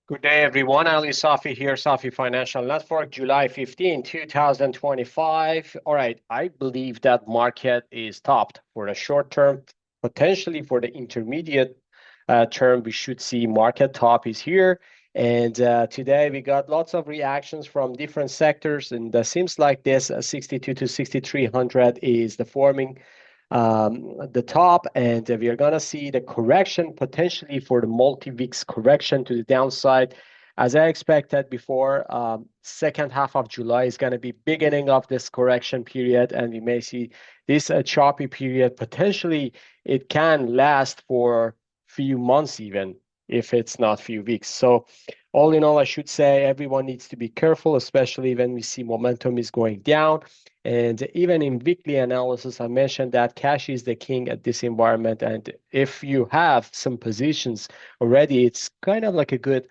Good day, everyone. Ali Safi here, Safi Financial Network, July 15, 2025. All right, I believe that market is topped for the short term. Potentially for the intermediate term, we should see market top is here. And today we got lots of reactions from different sectors, and it seems like this 62 to 6300 is the forming the top, and we are gonna see the correction potentially for the multi-weeks correction to the downside. As I expected before, second half of July is gonna be beginning of this correction period, and we may see this choppy period. Potentially, it can last for few months even if it's not few weeks. So all in all, I should say everyone needs to be careful, especially when we see momentum is going down. And even in weekly analysis, I mentioned that cash is the king at this environment. And if you have some positions already, it's kind of like a good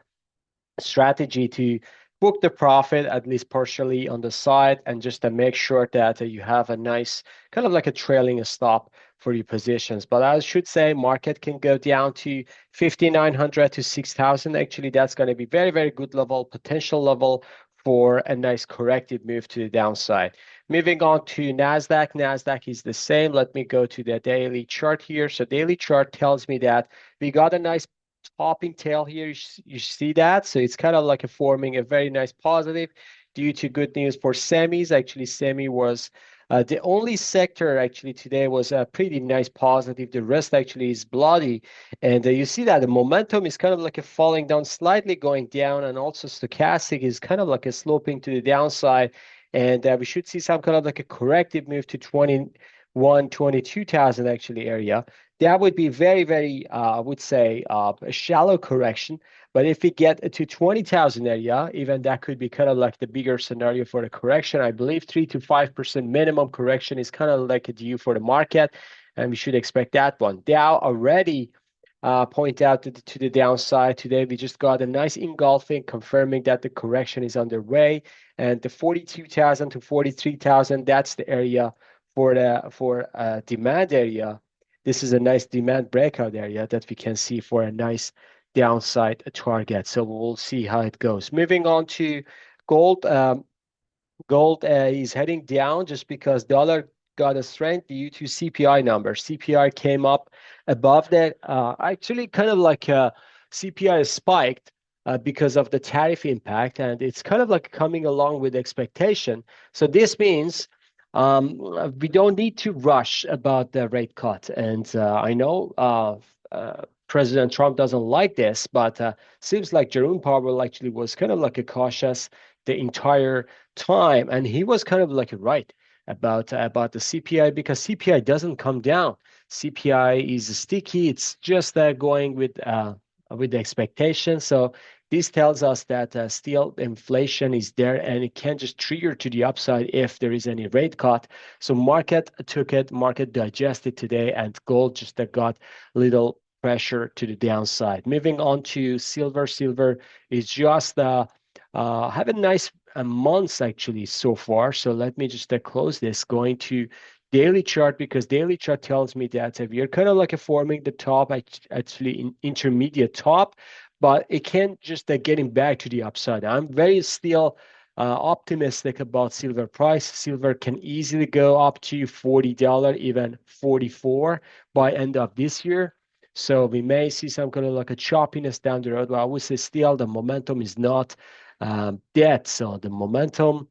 strategy to book the profit at least partially on the side and just to make sure that you have a nice kind of like a trailing stop for your positions. But I should say market can go down to 5,900 to 6,000. Actually, that's going to be very, very good level, potential level for a nice corrective move to the downside. Moving on to Nasdaq. Nasdaq is the same. Let me go to the daily chart here. So daily chart tells me that we got a nice topping tail here. You see that? So it's kind of like forming a very nice positive due to good news for semis. Actually, semi was the only sector actually today was a pretty nice positive. The rest actually is bloody. And you see that the momentum is kind of like a falling down, slightly going down. And also stochastic is kind of like a sloping to the downside. And we should see some kind of like a corrective move to 21, 22,000 actually area. That would be very, very, I would say, a shallow correction. But if we get to 20,000 area, even that could be kind of like the bigger scenario for the correction. I believe 3 to 5% minimum correction is kind of like a due for the market, and we should expect that one. Dow already point out to the downside. Today, we just got a nice engulfing, confirming that the correction is underway. And the 42,000 to 43,000, that's the area for the demand area. This is a nice demand breakout area that we can see for a nice downside target. So we'll see how it goes. Moving on to gold. Gold is heading down just because dollar got a strength due to CPI numbers. CPI came up above that. Actually, kind of like CPI spiked because of the tariff impact, and it's kind of like coming along with expectation. So this means we don't need to rush about the rate cut. And I know President Trump doesn't like this, but seems like Jerome Powell actually was kind of like a cautious the entire time, and he was kind of like right about the CPI because CPI doesn't come down. CPI is sticky. It's just going with the expectation. So this tells us that still inflation is there and it can just trigger to the upside if there is any rate cut. So market took it, market digested today, and gold just got little pressure to the downside. Moving on to silver. Silver is just have a nice months actually so far. So let me just close this. Going to daily chart because daily chart tells me that we are kind of like forming the top, actually in intermediate top, but it can't just getting back to the upside. I'm very still optimistic about silver price. Silver can easily go up to $40, even 44 by end of this year. So we may see some kind of like a choppiness down the road, but I would say still the momentum is not dead. So the momentum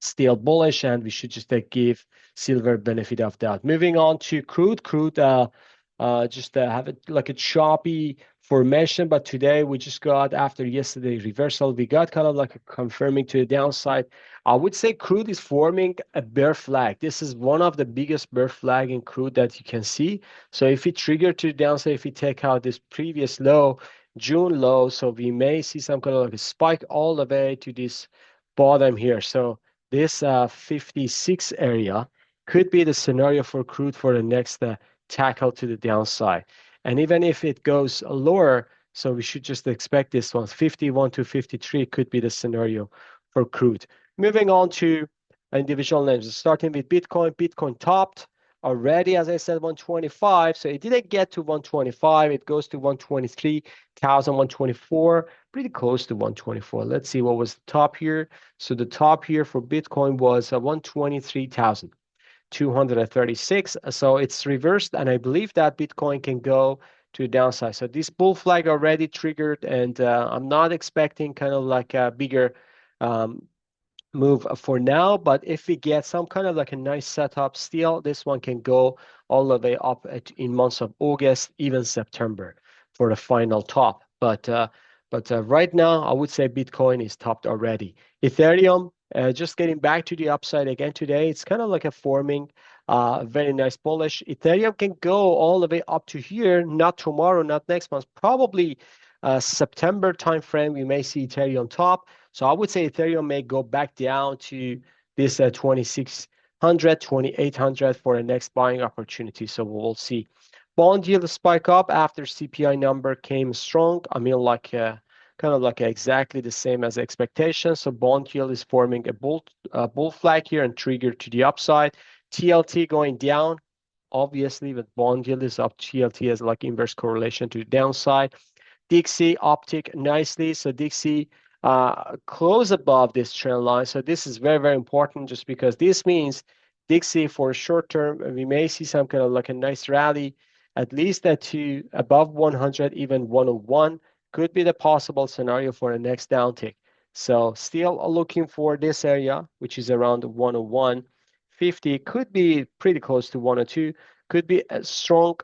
still bullish, and we should just give silver benefit of that. Moving on to crude. Crude just have it like a choppy formation, but today we just got, after yesterday reversal, we got kind of like a confirming to the downside. I would say crude is forming a bear flag. This is one of the biggest bear flag in crude that you can see. So if it trigger to the downside, if we take out this previous low, June low, so we may see some kind of like a spike all the way to this bottom here. So this 56 area could be the scenario for crude for the next tackle to the downside. And even if it goes lower, so we should just expect this one, 51 to 53 could be the scenario for crude. Moving on to individual names, starting with Bitcoin. Bitcoin topped already, as I said, 125. So it didn't get to 125. It goes to 123,000, 124, pretty close to 124. Let's see what was the top here. So the top here for Bitcoin was 123,236. So it's reversed, and I believe that Bitcoin can go to the downside. So this bull flag already triggered, and I'm not expecting kind of like a bigger um, move for now, but if we get some kind of like a nice setup still, this one can go all the way up in months of August, even September for the final top. But right now, I would say Bitcoin is topped already. Ethereum, just getting back to the upside again today, it's kind of like a forming very nice bullish. Ethereum can go all the way up to here, not tomorrow, not next month, probably September timeframe. We may see Ethereum top. So I would say Ethereum may go back down to this 2600, 2800 for the next buying opportunity. So we'll see. Bond yield spike up after CPI number came strong. I mean, like kind of like exactly the same as expectations. So bond yield is forming a bull flag here and triggered to the upside. TLT going down. Obviously, with bond yield is up, TLT has like inverse correlation to the downside. Dixie uptick nicely. So Dixie close above this trend line. So this is very, very important just because this means Dixie for short term, we may see some kind of like a nice rally, at least at to above 100, even 101 could be the possible scenario for the next downtick. So still looking for this area, which is around 101.50, could be pretty close to 102, could be a strong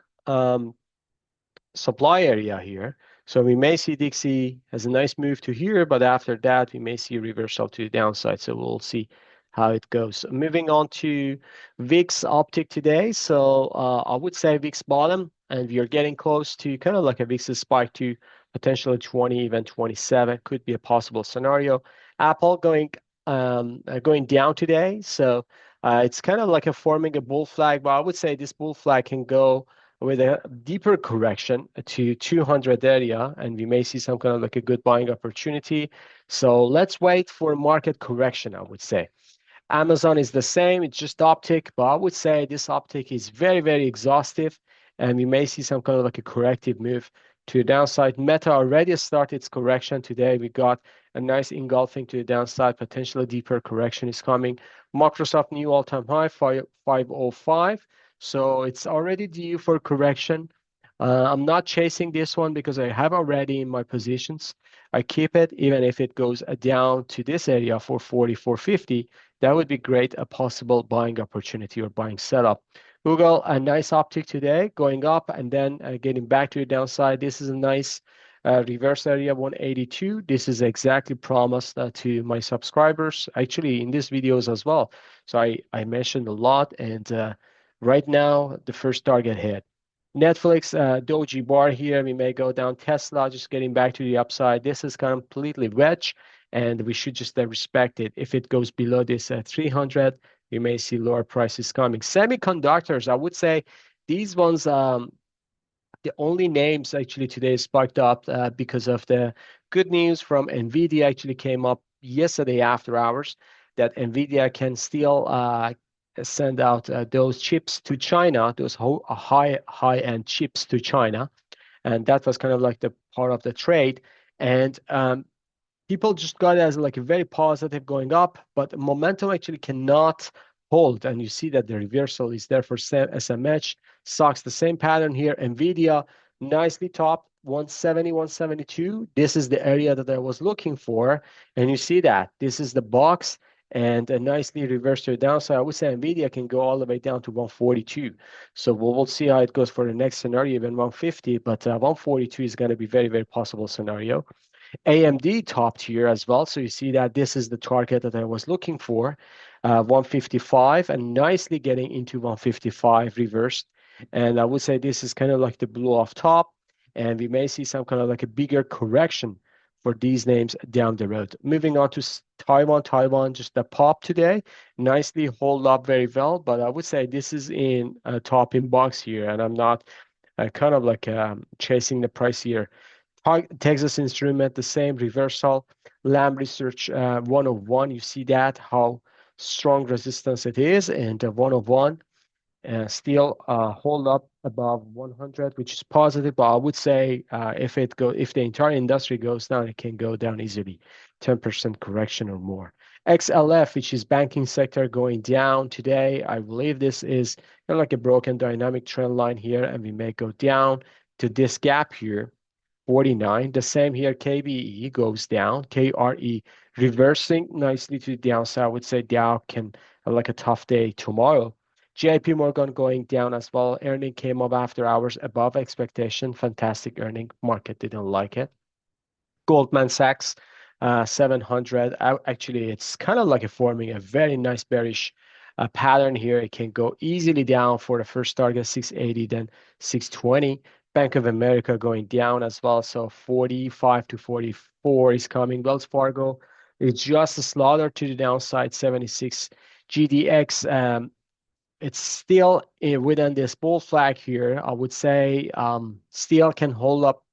supply area here. So we may see Dixie has a nice move to here, but after that, we may see a reversal to the downside. So we'll see how it goes. Moving on to VIX optic today. So I would say VIX bottom, and we are getting close to kind of like a VIX spike to potentially 20, even 27 could be a possible scenario. Apple going down today. So it's kind of like a forming a bull flag, but I would say this bull flag can go with a deeper correction to 200 area, and we may see some kind of like a good buying opportunity. So let's wait for market correction, I would say. Amazon is the same, it's just optic, but I would say this optic is very, very exhaustive, and we may see some kind of like a corrective move to the downside. Meta already started its correction today. We got a nice engulfing to the downside, potentially deeper correction is coming. Microsoft new all-time high, 505. So it's already due for correction. I'm not chasing this one because I have already in my positions. I keep it even if it goes down to this area for 44.50. That would be great, a possible buying opportunity or buying setup. Google, a nice optic today, going up and then getting back to the downside. This is a nice reverse area, 182. This is exactly promised to my subscribers, actually in these videos as well. So I mentioned a lot, and right now, the first target hit. Netflix, doji bar here. We may go down. Tesla, just getting back to the upside. This is completely wedge, and we should just respect it. If it goes below this 300, we may see lower prices coming. Semiconductors, I would say these ones, the only names actually today sparked up because of the good news from Nvidia actually came up yesterday after hours that Nvidia can still send out those chips to China, those high-end chips to China, and that was kind of like the part of the trade. And people just got it as like a very positive going up, but momentum actually cannot hold. And you see that the reversal is there for SMH. Stocks the same pattern here. Nvidia nicely topped 170, 172. This is the area that I was looking for. And you see that this is the box and a nicely reversed to the downside. I would say Nvidia can go all the way down to 142. So we'll see how it goes for the next scenario, even 150, but 142 is going to be very, very possible scenario. AMD topped here as well. So you see that this is the target that I was looking for, 155, and nicely getting into 155 reversed. And I would say this is kind of like the blue off top, and we may see some kind of like a bigger correction for these names down the road. Moving on to Taiwan just the pop today, nicely hold up very well, but I would say this is in a top in box here, and I'm not kind of like chasing the price here. Texas Instrument, the same reversal. Lamb Research 101, you see that, how strong resistance it is, and 101. still hold up above 100, which is positive. But I would say if the entire industry goes down, it can go down easily, 10% correction or more. XLF, which is banking sector, going down today. I believe this is kind of like a broken dynamic trend line here, and we may go down to this gap here, 49. The same here, KBE goes down. KRE reversing nicely to the downside. I would say Dow can have like a tough day tomorrow. JP Morgan going down as well. Earning came up after hours above expectation. Fantastic earning. Market didn't like it. Goldman Sachs, 700. Actually, it's kind of like forming a very nice bearish pattern here. It can go easily down for the first target, 680, then 620. Bank of America going down as well. So 45 to 44 is coming. Wells Fargo is just a slaughter to the downside, 76. GDX, it's still within this bull flag here. I would say still can hold up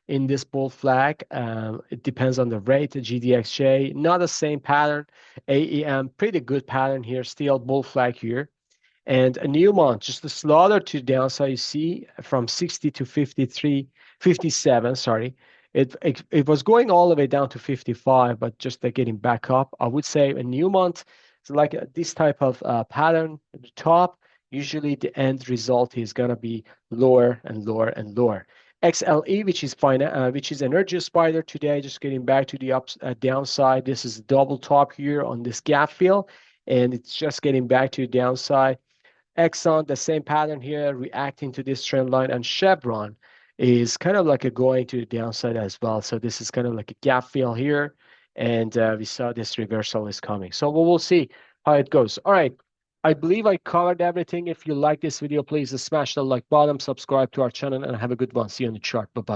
in this bull flag. It depends on the rate. The GDXJ, not the same pattern. AEM, pretty good pattern here. Still bull flag here. And a Newmont, just a slaughter to the downside. You see from 60 to 53, 57, sorry. It was going all the way down to 55, but just getting back up. I would say a Newmont is like this type of pattern at the top. Usually the end result is going to be lower and lower and lower. XLE, which is energy spider today, just getting back to the downside. This is a double top here on this gap fill, and it's just getting back to the downside. Exxon, the same pattern here, reacting to this trend line, and Chevron is kind of like a going to the downside as well. So this is kind of like a gap fill here, and we saw this reversal is coming. So we'll see how it goes. All right. I believe I covered everything. If you like this video, please smash the like button, subscribe to our channel, and have a good one. See you on the chart. Bye-bye.